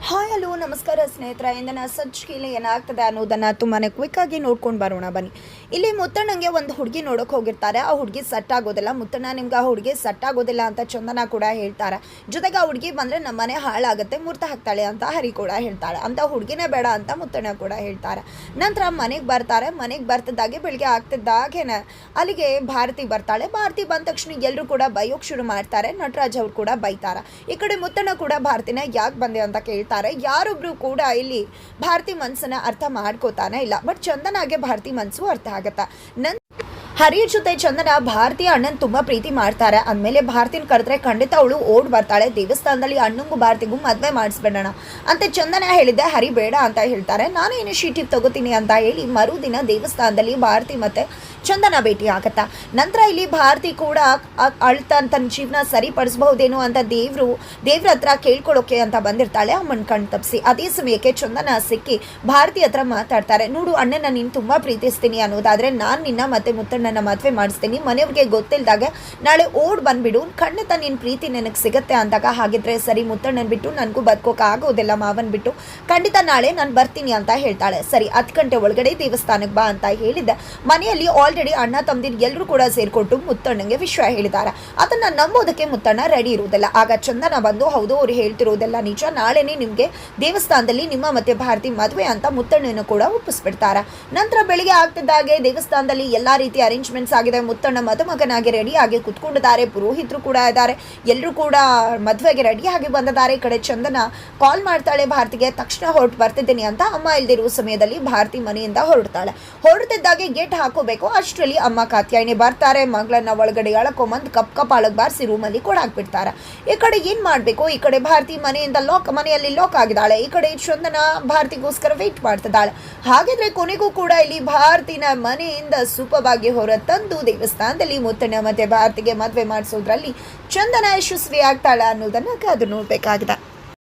Hi hello ನಮಸ್ಕಾರ ಸ್ನೇಹಿತರ ಇಂದಿನ ಸಂಚಿಕೆಯಲ್ಲಿ ಏನಾಗ್ತದೆ ಅನ್ನೋದನ್ನು ತುಂಬಾ ಕ್ವಿಕ್ಕಾಗಿ ನೋಡ್ಕೊಂಡು ಬರೋಣ ಬನ್ನಿ. ಇಲ್ಲಿ ಮುತ್ತಣ್ಣಂಗೆ ಒಂದು ಹುಡುಗಿ ನೋಡೋಕೆ ಹೋಗಿರ್ತಾರೆ. ಆ ಹುಡುಗಿ ಸೆಟ್ ಆಗೋದಿಲ್ಲ. ಮುತ್ತಣ್ಣ ನಿಮ್ಗೆ ಆ ಹುಡುಗಿ ಸೆಟ್ ಆಗೋದಿಲ್ಲ ಅಂತ ಚಂದನ ಕೂಡ ಹೇಳ್ತಾರೆ. ಜೊತೆಗೆ ಆ ಹುಡುಗಿ ಬಂದರೆ ನಮ್ಮ ಮನೆ ಹಾಳಾಗುತ್ತೆ, ಮುರ್ತ ಹಾಕ್ತಾಳೆ ಅಂತ ಹರಿ ಕೂಡ ಹೇಳ್ತಾಳೆ. ಅಂತ ಹುಡುಗಿನೇ ಬೇಡ ಅಂತ ಮುತ್ತಣ್ಣ ಕೂಡ ಹೇಳ್ತಾರೆ. ನಂತರ ಮನೆಗೆ ಬರ್ತಾರೆ. ಮನೆಗೆ ಬರ್ತಿದ್ದಾಗೆ ಬೆಳಿಗ್ಗೆ ಆಗ್ತಿದ್ದಾಗೇನೆ ಅಲ್ಲಿಗೆ ಭಾರತಿ ಬರ್ತಾಳೆ. ಭಾರತಿ ಬಂದ ತಕ್ಷಣ ಎಲ್ಲರೂ ಕೂಡ ಬೈಯೋಕೆ ಶುರು ಮಾಡ್ತಾರೆ. ನಟರಾಜ್ ಅವ್ರು ಕೂಡ ಬೈತಾರೆ. ಈ ಕಡೆ ಮುತ್ತಣ್ಣ ಕೂಡ ಭಾರತಿನ ಯಾಕೆ ಬಂದೆ ಅಂತ ಕೇಳ್ತಾರೆ. ಯಾರೊಬ್ರು ಕೂಡ ಇಲ್ಲಿ ಭಾರತಿ ಮನಸ್ಸನ್ನ ಅರ್ಥ ಮಾಡ್ಕೋತಾನೆ ಇಲ್ಲ. ಬಟ್ ಚಂದನಾಗೆ ಭಾರತಿ ಮನಸ್ಸು ಅರ್ಥ ಆಗತ್ತ. ಹರಿಯ ಜೊತೆ ಚಂದನ ಭಾರತೀಯ ಅಣ್ಣನ್ ತುಂಬಾ ಪ್ರೀತಿ ಮಾಡ್ತಾರೆ. ಅಂದಮೇಲೆ ಭಾರತಿನ ಕರೆದ್ರೆ ಖಂಡಿತ ಅವಳು ಓಡ್ ಬರ್ತಾಳೆ. ದೇವಸ್ಥಾನದಲ್ಲಿ ಅಣ್ಣಂಗೂ ಭಾರತಿಗೂ ಮದ್ವೆ ಮಾಡಿಸ್ಬಿಡೋಣ ಅಂತ ಚಂದನ ಹೇಳಿದ್ದೆ. ಹರಿ ಬೇಡ ಅಂತ ಹೇಳ್ತಾರೆ. ನಾನು ಇನಿಷಿಯೇಟಿವ್ ತಗೋತೀನಿ ಅಂತ ಹೇಳಿ ಮರುದಿನ ದೇವಸ್ಥಾನದಲ್ಲಿ ಭಾರತಿ ಮತ್ತೆ ಚಂದನ ಭೇಟಿ ಆಗತ್ತಾ. ನಂತರ ಇಲ್ಲಿ ಭಾರತಿ ಕೂಡ ಅಳ್ತಾ ತನ್ನ ಜೀವನ ಸರಿಪಡಿಸಬಹುದೇನೋ ಅಂತ ದೇವ್ರ ಹತ್ರ ಕೇಳ್ಕೊಳ್ಳೋಕೆ ಅಂತ ಬಂದಿರ್ತಾಳೆ. ಅಮ್ಮನ ಕಣ್ ತಪ್ಪಿಸಿ ಅದೇ ಸಮಯಕ್ಕೆ ಚಂದನ ಸಿಕ್ಕಿ ಭಾರತಿ ಹತ್ರ ಮಾತಾಡ್ತಾರೆ. ನೋಡು ಅಣ್ಣನ ನೀನು ತುಂಬಾ ಪ್ರೀತಿಸ್ತೀನಿ ಅನ್ನೋದಾದ್ರೆ ನಾನು ನಿನ್ನ ಮತ್ತೆ ಮುತ್ತಣ್ಣನ ಮದುವೆ ಮಾಡಿಸ್ತೀನಿ. ಮನೆಯವ್ರಿಗೆ ಗೊತ್ತಿಲ್ದಾಗ ನಾಳೆ ಓಡ್ ಬಂದ್ಬಿಡು, ಖಂಡಿತ ನಿನ್ನ ಪ್ರೀತಿ ನನಗೆ ಸಿಗುತ್ತೆ ಅಂದಾಗ ಹಾಗಿದ್ರೆ ಸರಿ, ಮುತ್ತಣ್ಣನ ಬಿಟ್ಟು ನನಗೂ ಬದುಕೋಕೆ ಆಗೋದಿಲ್ಲ, ಮಾವನ್ ಬಿಟ್ಟು ಖಂಡಿತ ನಾಳೆ ನಾನು ಬರ್ತೀನಿ ಅಂತ ಹೇಳ್ತಾಳೆ. ಸರಿ 10 ಗಂಟೆ ಒಳಗಡೆ ದೇವಸ್ಥಾನಕ್ಕೆ ಬಾ ಅಂತ ಹೇಳಿದ್ದೆ. ಮನೆಯಲ್ಲಿ ಆಲ್ರೆಡಿ ಅಣ್ಣ ತಮ್ಮದಿರು ಎಲ್ಲರೂ ಕೂಡ ಸೇರ್ಕೊಟ್ಟು ಮುತ್ತಣ್ಣಂಗೆ ವಿಷಯ ಹೇಳಿದ್ದಾರೆ. ಅದನ್ನ ನಂಬೋದಕ್ಕೆ ಮುತ್ತಣ್ಣ ರೆಡಿ ಇರುವುದಿಲ್ಲ. ಆಗ ಚಂದನ ಬಂದು ಹೌದು ಅವ್ರು ಹೇಳ್ತಿರೋದೆಲ್ಲ ನಿಜ, ನಾಳೆನೇ ನಿಮಗೆ ದೇವಸ್ಥಾನದಲ್ಲಿ ನಿಮ್ಮ ಮತ್ತೆ ಭಾರತಿ ಮದುವೆ ಅಂತ ಮುತ್ತಣ್ಣನ ಕೂಡ ಒಪ್ಪಿಸ್ಬಿಡ್ತಾರೆ. ನಂತರ ಬೆಳಿಗ್ಗೆ ಆಗ್ತಿದ್ದಾಗೆ ದೇವಸ್ಥಾನದಲ್ಲಿ ಎಲ್ಲಾ ರೀತಿಯ ಅರೇಂಜ್ಮೆಂಟ್ಸ್ ಆಗಿದೆ. ಮುತ್ತಣ್ಣ ಮದುಮಗನಾಗಿ ರೆಡಿಯಾಗಿ ಕುತ್ಕೊಂಡಿದ್ದಾರೆ. ಪುರೋಹಿತರು ಕೂಡ ಇದ್ದಾರೆ. ಎಲ್ಲರೂ ಕೂಡ ಮದುವೆಗೆ ರೆಡಿಯಾಗಿ ಬಂದಿದ್ದಾರೆ. ಈ ಕಡೆ ಚಂದನ ಕಾಲ್ ಮಾಡ್ತಾಳೆ ಭಾರತಿಗೆ. ತಕ್ಷಣ ಹೊರಟು ಬರ್ತಿದ್ದೀನಿ ಅಂತ. ಅಮ್ಮ ಇಲ್ದಿರುವ ಸಮಯದಲ್ಲಿ ಭಾರತಿ ಮನೆಯಿಂದ ಹೊರಡ್ತಿದ್ದಾಗೆ ಗೇಟ್ ಹಾಕೋಬೇಕು. ಅಷ್ಟರಲ್ಲಿ ಅಮ್ಮ ಕಾತ್ಯಾಯಿನಿ ಬರ್ತಾರೆ. ಮಗಳನ್ನ ಒಳಗಡೆ ಎಳ್ಕೊಂಬಂದು ಕಪ್ಪಾಳಕ್ಕೆ ಬಾರಿಸಿ ರೂಮಲ್ಲಿ ಕೂಡ ಹಾಕ್ಬಿಡ್ತಾರೆ. ಈ ಕಡೆ ಏನ್ ಮಾಡ್ಬೇಕು, ಈ ಕಡೆ ಭಾರತಿ ಮನೆಯಲ್ಲಿ ಲಾಕ್ ಆಗಿದ್ದಾಳೆ. ಈ ಕಡೆ ಚಂದನ ಭಾರತಿಗೋಸ್ಕರ ವೇಟ್ ಮಾಡ್ತಿದ್ದಾಳೆ. ಹಾಗಿದ್ರೆ ಕೊನೆಗೂ ಕೂಡ ಇಲ್ಲಿ ಭಾರತಿನ ಮನೆಯಿಂದ ಸುಖವಾಗಿ ಹೊರ ತಂದು ದೇವಸ್ಥಾನದಲ್ಲಿ ಮುತ್ತಣ್ಣ ಮತ್ತೆ ಭಾರತಿಗೆ ಮದುವೆ ಮಾಡಿಸೋದ್ರಲ್ಲಿ ಚಂದನ ಯಶಸ್ವಿ ಆಗ್ತಾಳ ಅನ್ನೋದನ್ನ ಕಾದು ನೋಡ್ಬೇಕಾಗಿದೆ.